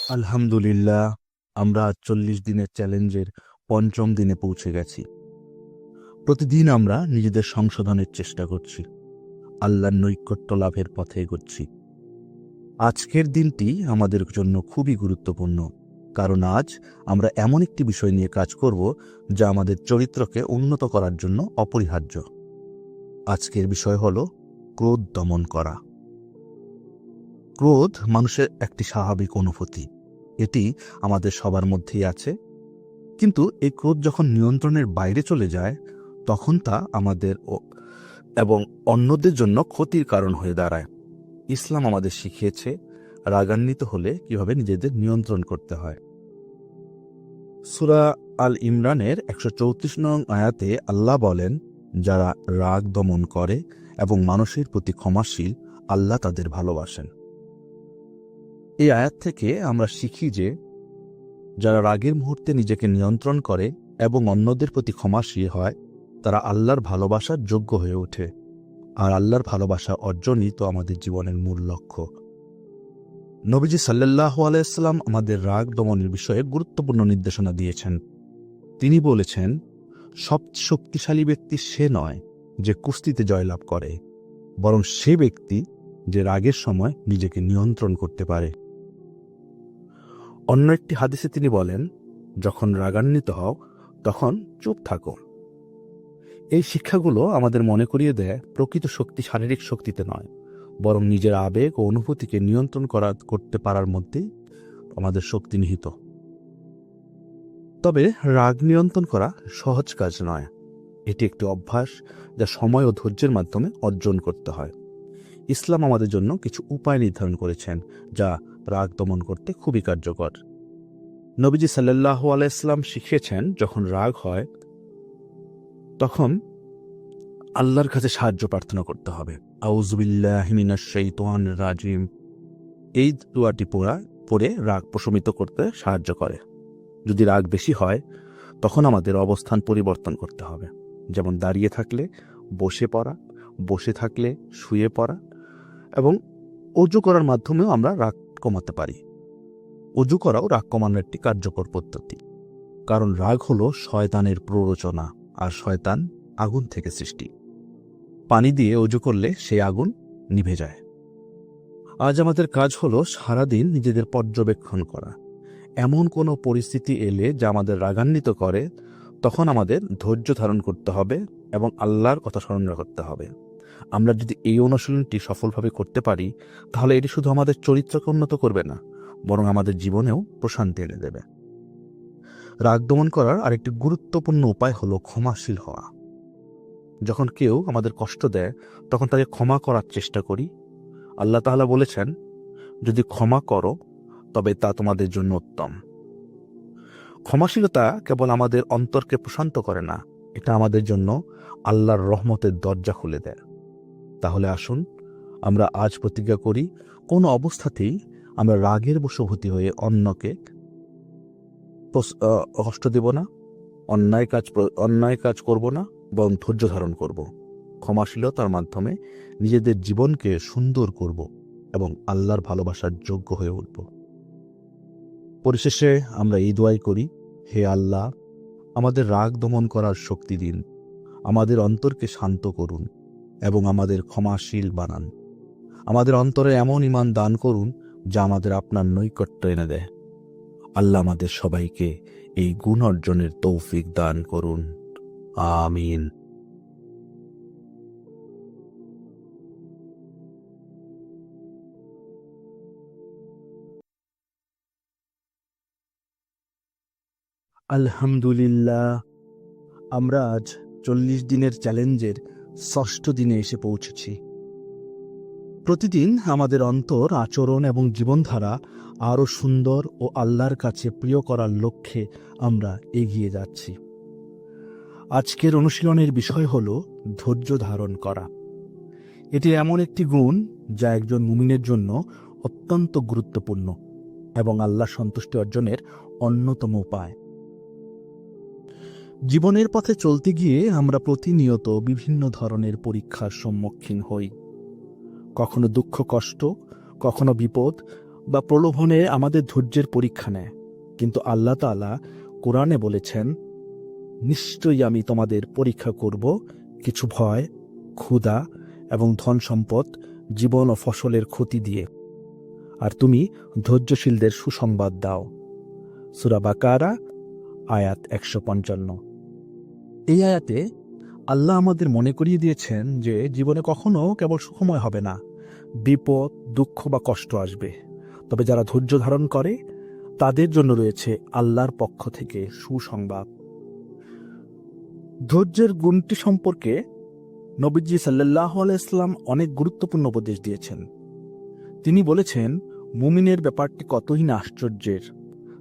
আলহামদুলিল্লাহ, আমরা ৪০ দিনের চ্যালেঞ্জের পঞ্চম দিনে পৌঁছে গেছি। প্রতিদিন আমরা নিজেদের সংশোধনের চেষ্টা করছি, আল্লাহর নৈকট্য লাভের পথে এগোচ্ছি। আজকের দিনটি আমাদের জন্য খুবই গুরুত্বপূর্ণ, কারণ আজ আমরা এমন একটি বিষয় নিয়ে কাজ করব যা আমাদের চরিত্রকে উন্নত করার জন্য অপরিহার্য। আজকের বিষয় হল ক্রোধ দমন করা। ক্রোধ মানুষের একটি স্বাভাবিক অনুভূতি, এটি আমাদের সবার মধ্যেই আছে। কিন্তু এই ক্রোধ যখন নিয়ন্ত্রণের বাইরে চলে যায়, তখন তা আমাদের এবং অন্যদের জন্য ক্ষতির কারণ হয়ে দাঁড়ায়। ইসলাম আমাদের শিখিয়েছে রাগান্বিত হলে কিভাবে নিজেদের নিয়ন্ত্রণ করতে হয়। সূরা আল ইমরানের ১৩৪ নং আয়াতে আল্লাহ বলেন, যারা রাগ দমন করে এবং মানুষের প্রতি ক্ষমাশীল, আল্লাহ তাদের ভালোবাসেন। এই আয়াত থেকে আমরা শিখি যে যারা রাগের মুহূর্তে নিজেকে নিয়ন্ত্রণ করে এবং অন্যদের প্রতি ক্ষমাশীল হয়, তারা আল্লাহর ভালোবাসার যোগ্য হয়ে ওঠে। আর আল্লাহর ভালোবাসা অর্জনই তো আমাদের জীবনের মূল লক্ষ্য। নবীজি সাল্লাল্লাহু আলাইহি ওয়াসাল্লাম আমাদের রাগ দমনের বিষয়ে গুরুত্বপূর্ণ নির্দেশনা দিয়েছেন। তিনি বলেছেন, সবচেয়ে শক্তিশালী ব্যক্তি সে নয় যে কুস্তিতে জয়লাভ করে, বরং সে ব্যক্তি যে রাগের সময় নিজেকে নিয়ন্ত্রণ করতে পারে। অন্য একটি হাদিসে তিনি বলেন, যখন রাগান্বিত হও তখন চুপ থাকো। এই শিক্ষাগুলো আমাদের মনে করিয়ে দেয় প্রকৃত শক্তি শারীরিক শক্তিতে নয়, বরং নিজের আবেগ ও অনুভূতিকে নিয়ন্ত্রণ করতে পারার মধ্যেই আমাদের শক্তি নিহিত। তবে রাগ নিয়ন্ত্রণ করা সহজ কাজ নয়, এটি একটি অভ্যাস যা সময় ও ধৈর্যের মাধ্যমে অর্জন করতে হয়। ইসলাম আমাদের জন্য কিছু উপায় নির্ধারণ করেছেন যা রাগ দমন করতে খুবই কার্যকর। নবীজি সাল্লাল্লাহু আলাইহি ওয়াসাল্লাম শিখিয়েছেন, যখন রাগ হয় তখন আল্লাহর কাছে সাহায্য প্রার্থনা করতে হবে। আউযু বিল্লাহি মিনাশ শাইতানির রাজিম, এই দোয়াটি পড়ে রাগ প্রশমিত করতে সাহায্য করে। যদি রাগ বেশি হয় তখন আমাদের অবস্থান পরিবর্তন করতে হবে, যেমন দাঁড়িয়ে থাকলে বসে পড়া, বসে থাকলে শুয়ে পড়া, এবং অজু করার মাধ্যমেও আমরা রাগ কমাতে পারি। অজু করাও রাগ কমানোর একটি কার্যকর পদ্ধতি, কারণ রাগ হলো শয়তানের প্ররোচনা, আর শয়তান আগুন থেকে সৃষ্টি। পানি দিয়ে অজু করলে সেই আগুন নিভে যায়। আজ আমাদের কাজ হলো সারাদিন নিজেদের পর্যবেক্ষণ করা। এমন কোনো পরিস্থিতি এলে যা আমাদের রাগান্বিত করে, তখন আমাদের ধৈর্য ধারণ করতে হবে এবং আল্লাহর কথা স্মরণ করতে হবে। আমরা যদি এই অনুশীলনটি সফলভাবে করতে পারি, তাহলে এটি শুধু আমাদের চরিত্রকে উন্নত করবে না, বরং আমাদের জীবনেও প্রশান্তি এনে দেবে। রাগ দমন করার আরেকটি গুরুত্বপূর্ণ উপায় হলো ক্ষমাশীল হওয়া। যখন কেউ আমাদের কষ্ট দেয়, তখন তাকে ক্ষমা করার চেষ্টা করি। আল্লাহ তাআলা বলেছেন, যদি ক্ষমা করো তবে তা তোমাদের জন্য উত্তম। ক্ষমাশীলতা কেবল আমাদের অন্তরকে প্রশান্ত করে না, এটা আমাদের জন্য আল্লাহর রহমতের দরজা খুলে দেয়। তাহলে আসুন আমরা আজ প্রতিজ্ঞা করি, কোনো অবস্থাতেই আমরা রাগের বশবর্তী হয়ে অন্যকে কষ্ট দেব না, অন্যায় কাজ করব না, বরং ধৈর্য ধারণ করব। ক্ষমাশীলতার মাধ্যমে নিজেদের জীবনকে সুন্দর করব এবং আল্লাহর ভালোবাসার যোগ্য হয়ে উঠব। পরিশেষে আমরা এই দোয়াই করি, হে আল্লাহ, আমাদের রাগ দমন করার শক্তি দিন, আমাদের অন্তরকে শান্ত করুন এবং আমাদের ক্ষমাশীল বানান। আমাদের অন্তরে এমন ঈমান দান করুন যা আমাদের আপনার নৈকট্য এনে দেয়। আল্লাহ আমাদের সবাইকে এই গুণ অর্জনের তৌফিক দান করুন। আমিন। আলহামদুলিল্লাহ, আমরা আজ ৪০ দিনের চ্যালেঞ্জের ৬ষ্ঠ দিনে এসে পৌঁছেছি। প্রতিদিন আমাদের অন্তর, আচরণ এবং জীবনধারা আরও সুন্দর ও আল্লাহর কাছে প্রিয় করার লক্ষ্যে আমরা এগিয়ে যাচ্ছি। আজকের অনুশীলনের বিষয় হল ধৈর্য ধারণ করা। এটি এমন একটি গুণ যা একজন মুমিনের জন্য অত্যন্ত গুরুত্বপূর্ণ এবং আল্লাহ সন্তুষ্টি অর্জনের অন্যতম উপায়। জীবনের পথে চলতে গিয়ে আমরা প্রতিনিয়ত বিভিন্ন ধরনের পরীক্ষার সম্মুখীন হই। কখনো দুঃখ কষ্ট, কখনো বিপদ, বা প্রলোভনে আমাদের ধৈর্যের পরীক্ষা নেয়, কিন্তু আল্লাহ তাআলা কোরআনে বলেছেন, নিশ্চয়ই আমি তোমাদের পরীক্ষা করব কিছু ভয়, ক্ষুধা এবং ধন সম্পদ, জীবন ও ফসলের ক্ষতি দিয়ে, আর তুমি ধৈর্যশীলদের সুসংবাদ দাও। সূরা বাকারা আয়াত 155। এই আয়াতে আল্লাহ আমাদের মনে করিয়ে দিয়েছেন যে জীবনে কখনো কেবল সুখময় হবে না, বিপদ, দুঃখ বা কষ্ট আসবে। তবে যারা ধৈর্য ধারণ করে তাদের জন্য রয়েছে আল্লাহর পক্ষ থেকে সুসংবাদ। ধৈর্যের গুণটি সম্পর্কে নবীজি সাল্লাল্লাহু আলাইহি ওয়াসাল্লাম অনেক গুরুত্বপূর্ণ উপদেশ দিয়েছেন। তিনি বলেছেন, মুমিনের ব্যাপারটি কতই না আশ্চর্যের,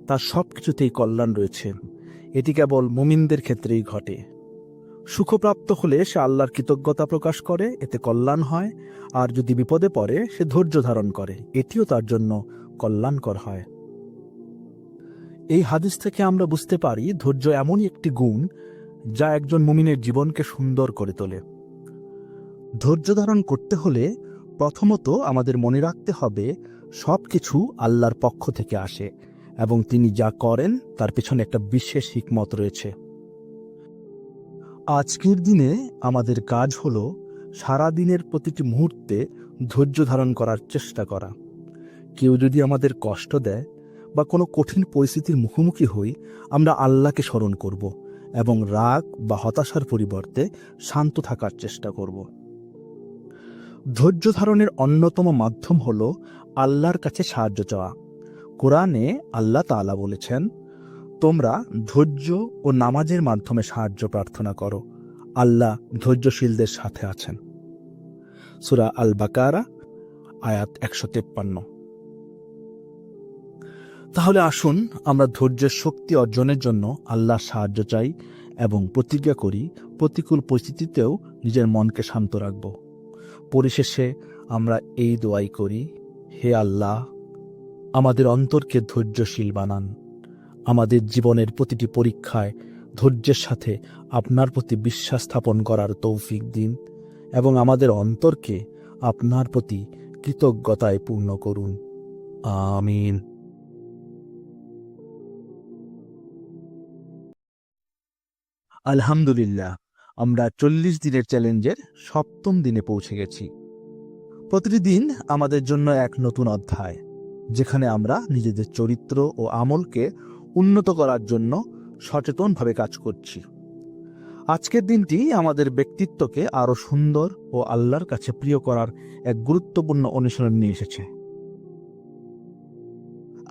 তার সবকিছুতেই কল্যাণ রয়েছে। এটি কেবল মুমিনদের ক্ষেত্রেই ঘটে। সুখপ্রাপ্ত হলে সে আল্লাহর কৃতজ্ঞতা প্রকাশ করে, এতে কল্যাণ হয়। আর যদি বিপদে পড়ে সে ধৈর্য ধারণ করে, এটিও তার জন্য কল্যাণকর হয়। এই হাদিস থেকে আমরা বুঝতে পারি ধৈর্য এমনই একটি গুণ যা একজন মুমিনের জীবনকে সুন্দর করে তোলে। ধৈর্য ধারণ করতে হলে প্রথমত আমাদের মনে রাখতে হবে সবকিছু আল্লাহর পক্ষ থেকে আসে এবং তিনি যা করেন তার পেছনে একটা বিশেষ হিকমত রয়েছে। আজকের দিনে আমাদের কাজ হলো সারা দিনের প্রতিটি মুহূর্তে ধৈর্য ধারণ করার চেষ্টা করা। কেউ যদি আমাদের কষ্ট দেয় বা কোনো কঠিন পরিস্থিতির মুখোমুখি হই, আমরা আল্লাহকে স্মরণ করব এবং রাগ বা হতাশার পরিবর্তে শান্ত থাকার চেষ্টা করব। ধৈর্য ধারণের অন্যতম মাধ্যম হল আল্লাহর কাছে সাহায্য চাওয়া। কোরআনে আল্লাহ তাআলা বলেছেন, তোমরা ধৈর্য ও নামাজের মাধ্যমে সাহায্য প্রার্থনা করো, আল্লাহ ধৈর্যশীলদের সাথে আছেন। সূরা আল বাকারা আয়াত 153। তাহলে আসুন আমরা ধৈর্যের শক্তি অর্জনের জন্য আল্লাহর সাহায্য চাই এবং প্রতিজ্ঞা করি প্রতিকূল পরিস্থিতিতেও নিজের মনকে শান্ত রাখব। পরিশেষে আমরা এই দোয়াই করি, হে আল্লাহ, আমাদের অন্তরকে ধৈর্যশীল বানান, আমাদের জীবনের প্রতিটি পরীক্ষায় ধৈর্যের সাথে আপনার প্রতি বিশ্বাস স্থাপন করার তৌফিক দিন এবং আমাদের অন্তরকে আপনার প্রতি কৃতজ্ঞতায় পূর্ণ করুন। আমিন। আলহামদুলিল্লাহ, আমরা 40 দিনের চ্যালেঞ্জের 7ম দিনে পৌঁছে গেছি। প্রতিটি দিন আমাদের জন্য এক নতুন অধ্যায়, যেখানে আমরা নিজেদের চরিত্র ও আমলকে উন্নত করার জন্য সচেতনভাবে কাজ করছি। আজকের দিনটি আমাদের ব্যক্তিত্বকে আরো সুন্দর ও আল্লাহর কাছে প্রিয় করার এক গুরুত্বপূর্ণ অনুশীলন নিয়ে এসেছে।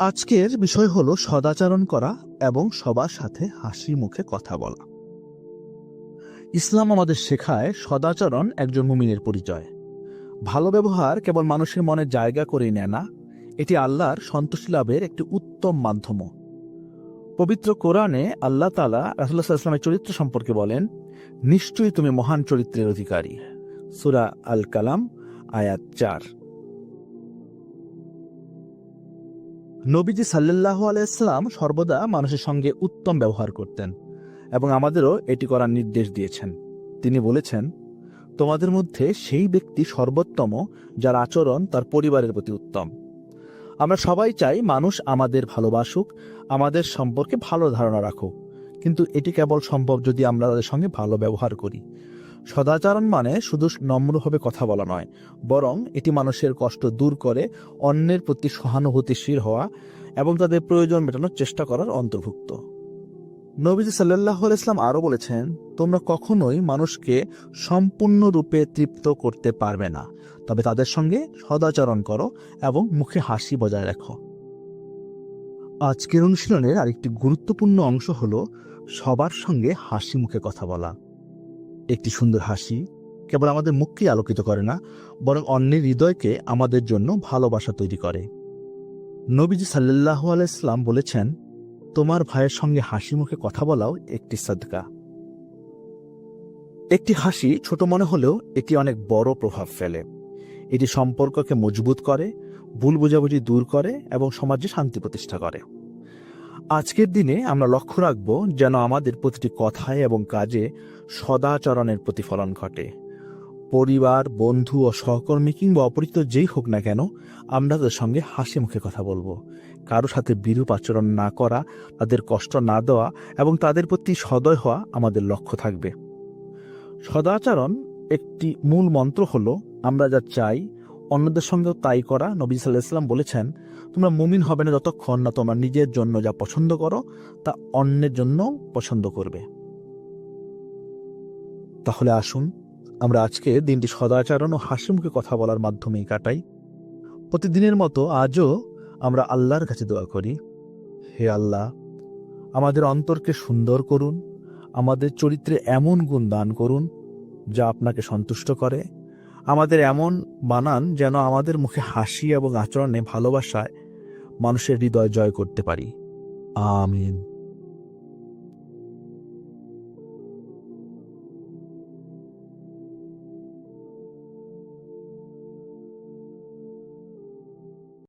আজকের বিষয় হলো সদাচরণ করা এবং সবার সাথে হাসি মুখে কথা বলা। ইসলাম আমাদের শেখায় সদাচরণ একজন মুমিনের পরিচয়। ভালো ব্যবহার কেবল মানুষের মনে জায়গা করে নেয় না, এটি আল্লাহর সন্তুষ্টি লাভের একটি উত্তম মাধ্যম। পবিত্র কোরআনে আল্লাহ তাআলা রাসূলুল্লাহ সাল্লাল্লাহু আলাইহি ওয়াসাল্লামের চরিত্র সম্পর্কে বলেন, নিশ্চয়ই তুমি মহান চরিত্রের অধিকারী। সূরা আল কালাম আয়াত 4। নবীজি সাল্লাল্লাহু আলাইহি ওয়াসাল্লাম সর্বদা মানুষের সঙ্গে উত্তম ব্যবহার করতেন এবং আমাদেরও এটি করার নির্দেশ দিয়েছেন। তিনি বলেছেন, তোমাদের মধ্যে সেই ব্যক্তি সর্বোত্তম যার আচরণ তার পরিবারের প্রতি উত্তম। আমরা সবাই চাই মানুষ আমাদের ভালোবাসুক, আমাদের সম্পর্কে ভালো ধারণা রাখুক, কিন্তু এটি কেবল সম্ভব যদি আমরা তাদের সঙ্গে ভালো ব্যবহার করি। সদাচরণ মানে শুধু নম্রভাবে কথা বলা নয়, বরং এটি মানুষের কষ্ট দূর করে অন্যের প্রতি সহানুভূতিশীল হওয়া এবং তাদের প্রয়োজন মেটানোর চেষ্টা করার অন্তর্ভুক্ত। নবীজি সাল্লাল্লাহু আলাইহি ওয়াসাল্লাম আরও বলেছেন, তোমরা কখনোই মানুষকে সম্পূর্ণরূপে তৃপ্ত করতে পারবে না, তবে তাদের সঙ্গে সদাচরণ করো এবং মুখে হাসি বজায় রাখো। আজকের অনুশীলনের আরেকটি গুরুত্বপূর্ণ অংশ হলো সবার সঙ্গে হাসি মুখে কথা বলা। একটি সুন্দর হাসি কেবল আমাদের মুখকেই আলোকিত করে না, বরং অন্যের হৃদয়কে আমাদের জন্য ভালোবাসা তৈরি করে। নবীজি সাল্লাল্লাহু আলাইহি ওয়াসাল্লাম বলেছেন, তোমার ভাইয়ের সঙ্গে হাসি মুখে কথা বলাও একটি সাদকা। একটি হাসি ছোট মনে হলেও এটি অনেক বড় প্রভাব ফেলে। এটি সম্পর্ককে মজবুত করে, ভুল বোঝাবুঝি দূর করে এবং সমাজে শান্তি প্রতিষ্ঠা করে। আজকের দিনে আমরা লক্ষ্য রাখব যেন আমাদের প্রতিটি কথায় এবং কাজে সদাচরণের প্রতিফলন ঘটে। পরিবার, বন্ধু ও সহকর্মী কিংবা অপরিচিত যেই হোক না কেন, আমরা তাদের সঙ্গে হাসি মুখে কথা বলবো। কারো সাথে বিরূপ আচরণ না করা, তাদের কষ্ট না দেওয়া এবং তাদের প্রতি সদয় হওয়া আমাদের লক্ষ্য থাকবে। সদাচরণ একটি মূল মন্ত্র হলো, আমরা যা চাই অন্যদের সঙ্গেও তাই করা। নবী সাল্লাল্লাহু আলাইহি ওয়াসাল্লাম বলেছেন, তোমরা মুমিন হবে না যতক্ষণ না তোমরা নিজের জন্য যা পছন্দ করো তা অন্যের জন্য পছন্দ করবে। তাহলে আসুন আমরা আজকে দিনটি সদাচরণ ও হাসি মুখে কথা বলার মাধ্যমেই কাটাই। প্রতিদিনের মতো আজও আমরা আল্লাহর কাছে দোয়া করি, হে আল্লাহ, আমাদের অন্তরকে সুন্দর করুন, আমাদের চরিত্রে এমন গুণ দান করুন যা আপনাকে সন্তুষ্ট করে, আমাদের এমন বানান যেন আমাদের মুখে হাসি এবং আচরণে ভালোবাসায় মানুষের হৃদয় জয় করতে পারি। আমিন।